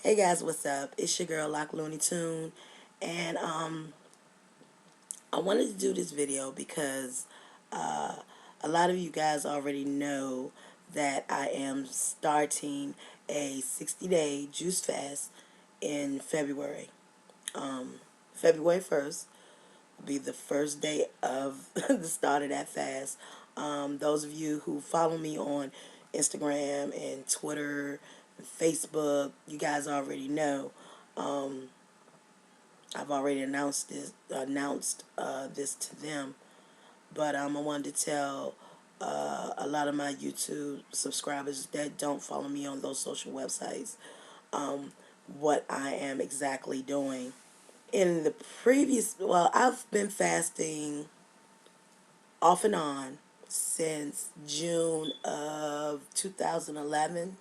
Hey guys, what's up? It's your girl Lockedlooneytune, and I wanted to do this video because uh, a lot of you guys already know that I am starting a 60-day juice fast in February. Um, February 1st will be the first day of the start of that fast. Those of you who follow me on Instagram and Twitter and Facebook, you guys already know. Um, I've already announced this to them, but I wanted to tell a lot of my YouTube subscribers that don't follow me on those social websites um, what I am exactly doing. In the I've been fasting off and on since June of 2011,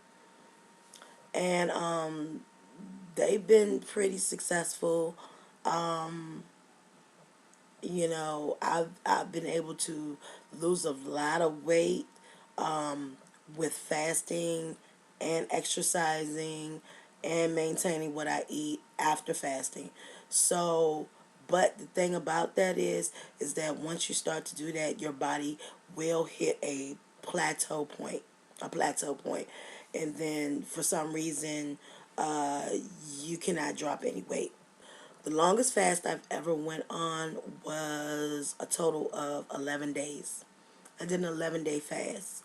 and they've been pretty successful. Um, I've been able to lose a lot of weight with fasting and exercising and maintaining what I eat after fasting. So, but the thing about that is that once you start to do that, your body will hit a plateau point, and then for some reason, uh, you cannot drop any weight. The longest fast I've ever went on was a total of 11 days. I did an 11-day fast.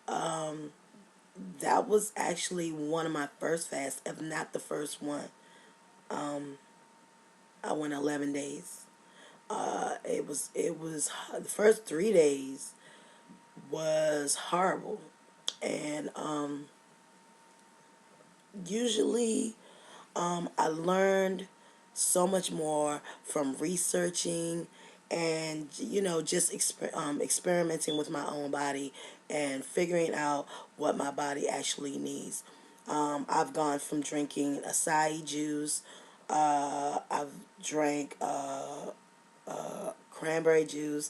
Um, that was actually one of my first fasts, if not the first one. Um, I went 11 days. It was the first 3 days was horrible, and usually I learned so much more from researching and just experimenting with my own body and figuring out what my body actually needs. I've gone from drinking acai juice. I've drank cranberry juice.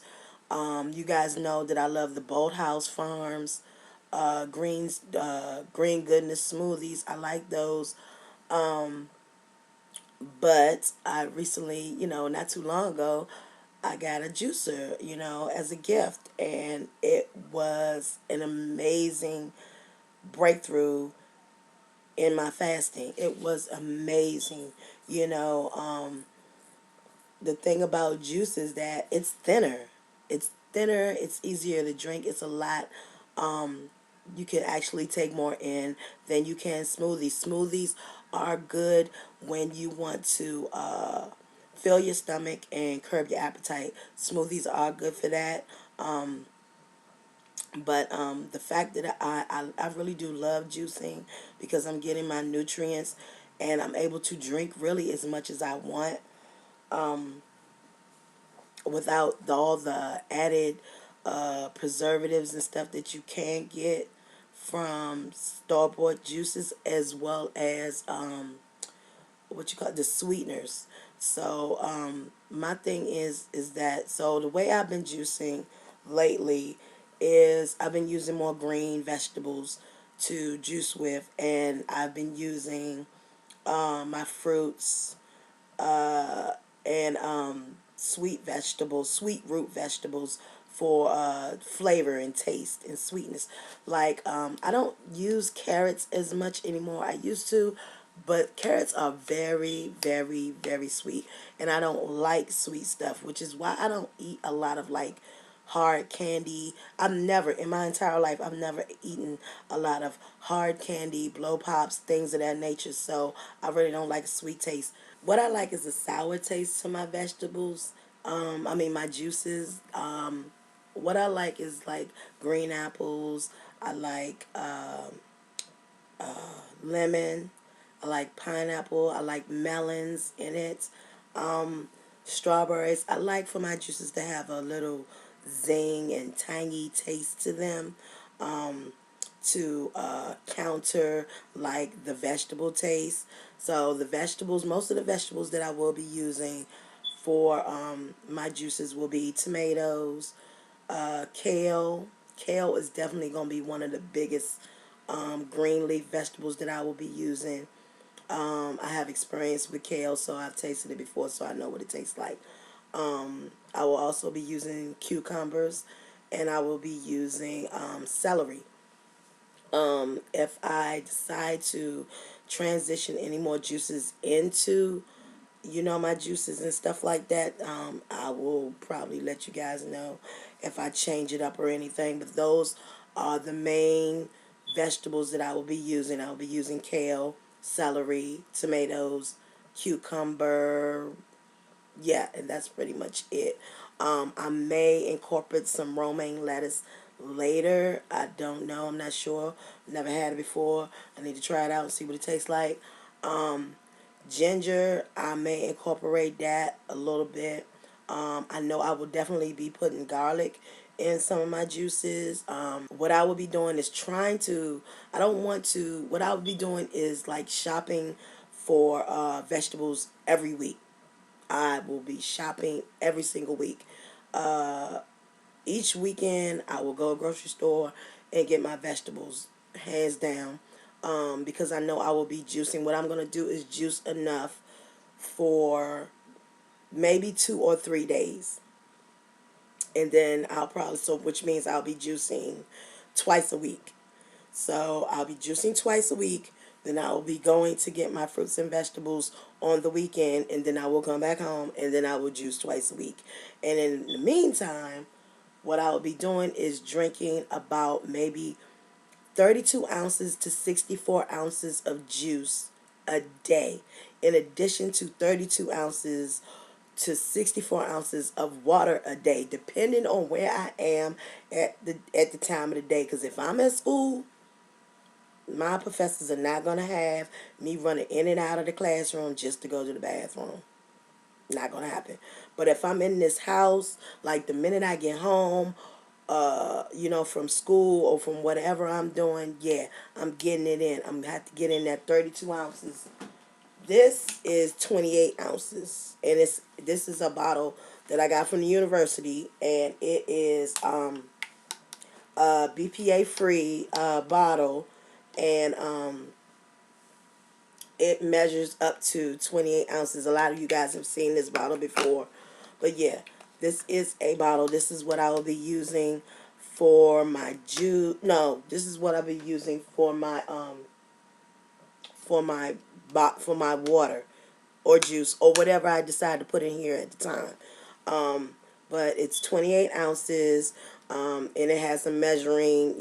You guys know that I love the Boathouse Farms green goodness smoothies. I like those. Um, but I recently, not too long ago, I got a juicer, as a gift, and it was an amazing breakthrough in my fasting. It was amazing. You know, the thing about juice is that it's thinner. It's thinner, it's easier to drink, it's a lot. You can actually take more in than you can smoothies. Smoothies are good when you want to fill your stomach and curb your appetite. Smoothies are good for that. But the fact that I really do love juicing because I'm getting my nutrients and I'm able to drink really as much as I want without all the added preservatives and stuff that you can get from store-bought juices, as well as what you call the sweeteners. So my thing is that, so the way I've been juicing lately is I've been using more green vegetables to juice with, and I've been using my fruits and sweet root vegetables for flavor and taste and sweetness. Like I don't use carrots as much anymore. I used to, but carrots are very, very, very sweet, and I don't like sweet stuff, which is why I don't eat a lot of like hard candy. I've never, in my entire life, I've never eaten a lot of hard candy, blow pops, things of that nature. So I really don't like a sweet taste. What I like is a sour taste to my vegetables. My juices. What I like is like green apples. I like lemon. I like pineapple. I like melons in it. Um, Strawberries. I like for my juices to have a little zing and tangy taste to them. To counter like the vegetable taste. So the vegetables, most of the vegetables that I will be using for my juices will be tomatoes, kale. Kale is definitely going to be one of the biggest green leaf vegetables that I will be using. I have experience with kale, so I've tasted it before, so I know what it tastes like. I will also be using cucumbers, and I will be using celery. If I decide to transition any more juices into, my juices and stuff like that, I will probably let you guys know if I change it up or anything. But those are the main vegetables that I will be using. I will be using kale, celery, tomatoes, cucumber, yeah, and that's pretty much it. I may incorporate some romaine lettuce later. I don't know. I'm not sure. Never had it before. I need to try it out and see what it tastes like. Ginger, I may incorporate that a little bit. I know I will definitely be putting garlic in some of my juices. What I will be doing is I don't want to, what I will be doing is like shopping for vegetables every week. I will be shopping every single week. Each weekend, I will go to a grocery store and get my vegetables, hands down, because I know I will be juicing. What I'm going to do is juice enough for maybe 2 or 3 days. And then which means I'll be juicing twice a week. So I'll be juicing twice a week. Then I will be going to get my fruits and vegetables on the weekend, and then I will come back home, and then I will juice twice a week. And in the meantime, what I will be doing is drinking about maybe 32 ounces to 64 ounces of juice a day, in addition to 32 ounces to 64 ounces of water a day, depending on where I am at the time of the day. Because if I'm at school, my professors are not going to have me running in and out of the classroom just to go to the bathroom. Not going to happen. But if I'm in this house, like the minute I get home, from school or from whatever I'm doing, yeah, I'm getting it in. I'm going to have to get in that 32 ounces. This is 28 ounces. And this is a bottle that I got from the university. And it is a BPA free bottle. And it measures up to 28 ounces. A lot of you guys have seen this bottle before. But yeah, this is a bottle. This is what I will be using for my juice. No, this is what I'll be using for my for my water or juice or whatever I decide to put in here at the time. But it's 28 ounces, and it has a measuring,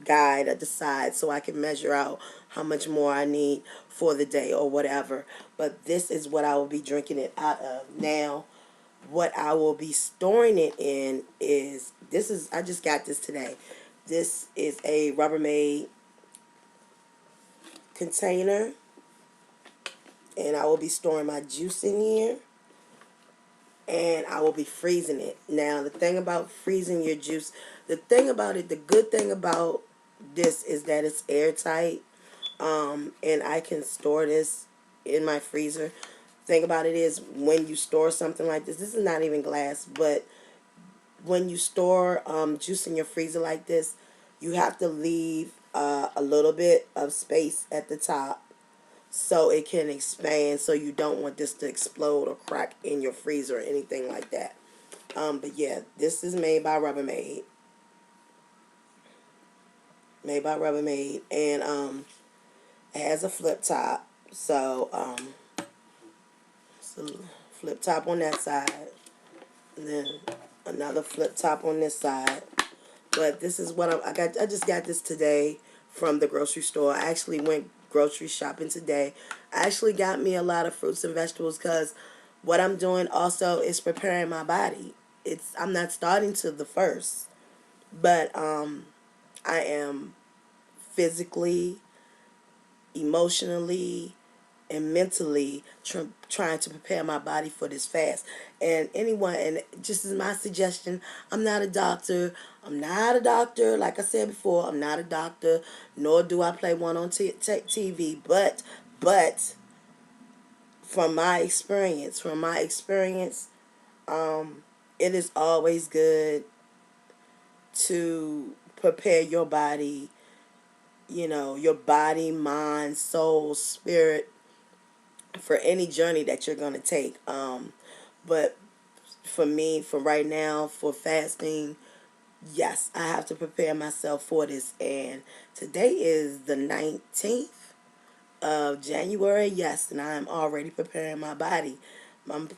guide at the side so I can measure out how much more I need for the day or whatever. But this is what I will be drinking it out of. Now, what I will be storing it in I just got this today. This is a Rubbermaid container, and I will be storing my juice in here, and I will be freezing it. Now, the thing about freezing your juice, the good thing about this is that it's airtight, and I can store this in my freezer. Thing about it is, when you store something like this is not even glass, but when you store juice in your freezer like this, you have to leave a little bit of space at the top so it can expand, so you don't want this to explode or crack in your freezer or anything like that. But yeah, this is made by Rubbermaid. Made by Rubbermaid, and it has a flip top. So, flip top on that side, and then another flip top on this side. But this is what I got. I just got this today from the grocery store. I actually went grocery shopping today. I actually got me a lot of fruits and vegetables because what I'm doing also is preparing my body. I'm not starting till the first, but I am physically, emotionally, and mentally trying to prepare my body for this fast. And just as my suggestion, I'm not a doctor. Like I said before, I'm not a doctor, nor do I play one on TV. But from my experience, it is always good to prepare your body, your body, mind, soul, spirit for any journey that you're going to take. But for me, for right now, for fasting, yes, I have to prepare myself for this. And today is the 19th of January, yes, and I'm already preparing my body. I'm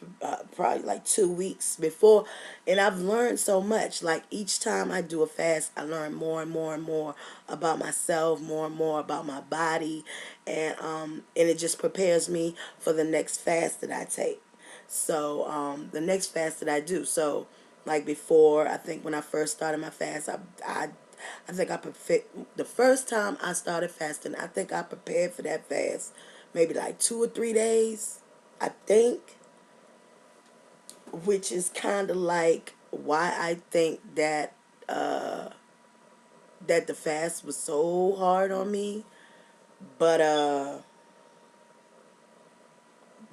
probably like 2 weeks before, and I've learned so much. Like each time I do a fast, I learn more and more and more about myself, more and more about my body, and it just prepares me for the next fast that I take. So the next fast that I do. So like before, I think when I first started my fast, I think I prepared the first time I started fasting. I think I prepared for that fast maybe like 2 or 3 days. I think, which is kind of like why I think that the fast was so hard on me. But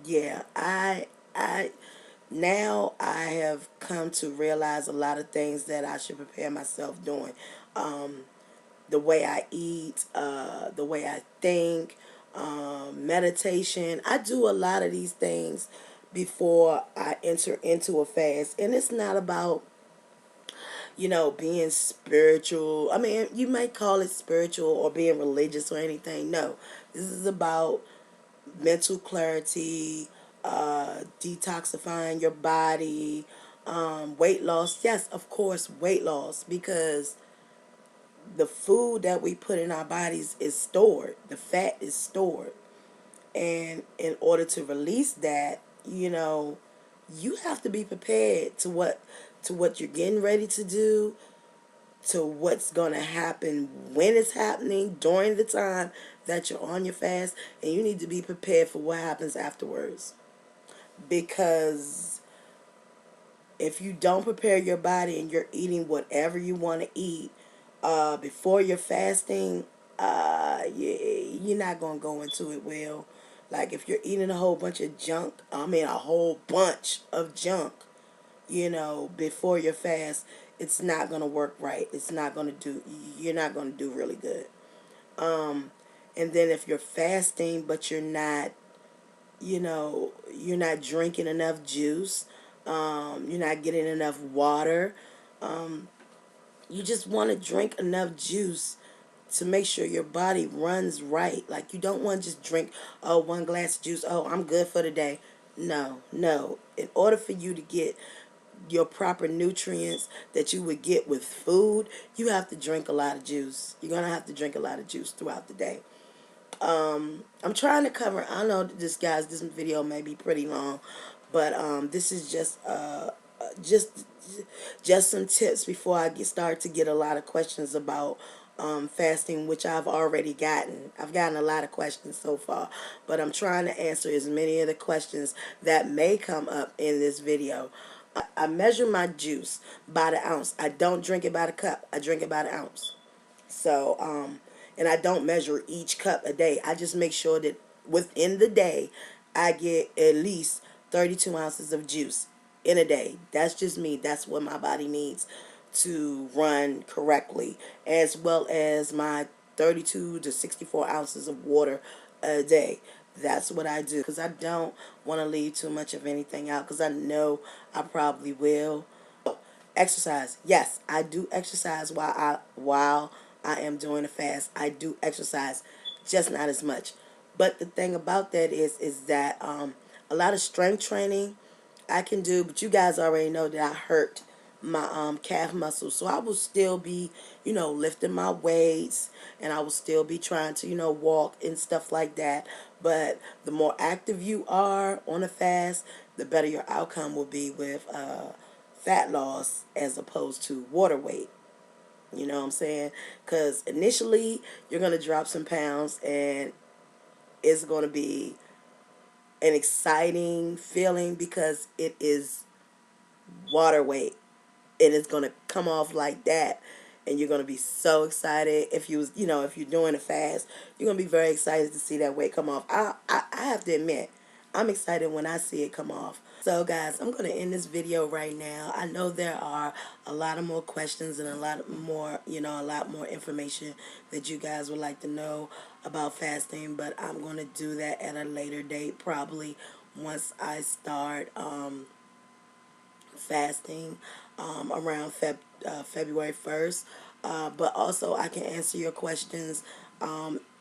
yeah, I now I have come to realize a lot of things that I should prepare myself doing. Um, the way I eat, the way I think, meditation. I do a lot of these things before I enter into a fast. And it's not about, being spiritual. I mean, you might call it spiritual or being religious or anything. No, this is about mental clarity, detoxifying your body, weight loss. Yes, of course, weight loss, because the food that we put in our bodies is stored. The fat is stored. And in order to release that, you have to be prepared to what you're getting ready to do, to what's going to happen when it's happening during the time that you're on your fast, and you need to be prepared for what happens afterwards. Because if you don't prepare your body and you're eating whatever you want to eat before you're fasting, you're not going to go into it well. Like if you're eating a whole bunch of junk, I mean a whole bunch of junk, before your fast, it's not going to work right. You're not going to do really good. And then if you're fasting, but you're not drinking enough juice, you're not getting enough water, you just want to drink enough juice to make sure your body runs right. Like you don't want to just drink, oh, 1 glass of juice, oh, I'm good for the day. No, no. In order for you to get your proper nutrients that you would get with food, you have to drink a lot of juice. You're going to have to drink a lot of juice throughout the day. I'm trying to cover, I know this video may be pretty long, but this is just just some tips before I start to get a lot of questions about fasting, which I've already gotten. I've gotten a lot of questions so far, but I'm trying to answer as many of the questions that may come up in this video. I measure my juice by the ounce. I don't drink it by the cup. I drink it by the ounce. So, and I don't measure each cup a day. I just make sure that within the day, I get at least 32 ounces of juice in a day. That's just me. That's what my body needs to run correctly, as well as my 32 to 64 ounces of water a day. That's what I do, because I don't want to leave too much of anything out, because I know I probably will. Exercise. Yes, I do exercise while I am doing a fast. I do exercise, just not as much. But the thing about that is that a lot of strength training I can do, but you guys already know that I hurt my calf muscles. So I will still be, lifting my weights, and I will still be trying to, walk and stuff like that. But the more active you are on a fast, the better your outcome will be with fat loss as opposed to water weight. You know what I'm saying? Because initially, you're going to drop some pounds, and it's going to be an exciting feeling because it is water weight. And it's going to come off like that. And you're going to be so excited. If you're doing a fast, you're going to be very excited to see that weight come off. I have to admit, I'm excited when I see it come off. So guys, I'm going to end this video right now. I know there are a lot of more questions and a lot more, a lot more information that you guys would like to know about fasting, but I'm going to do that at a later date, probably once I start fasting around February 1st. But also I can answer your questions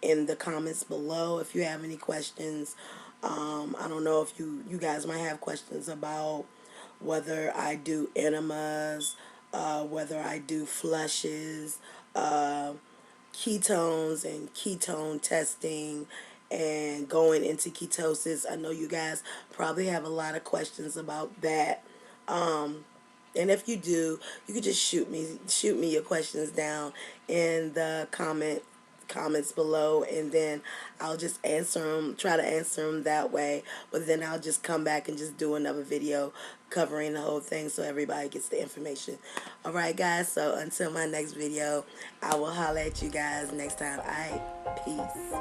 in the comments below if you have any questions. I don't know if you guys might have questions about whether I do enemas, whether I do flushes, ketones and ketone testing and going into ketosis. I know you guys probably have a lot of questions about that. And if you do, you could just shoot me your questions down in the comments below, and then I'll just try to answer them that way. But then I'll just come back and just do another video covering the whole thing so everybody gets the information. Alright guys, so until my next video, I will holler at you guys next time. Alright, peace.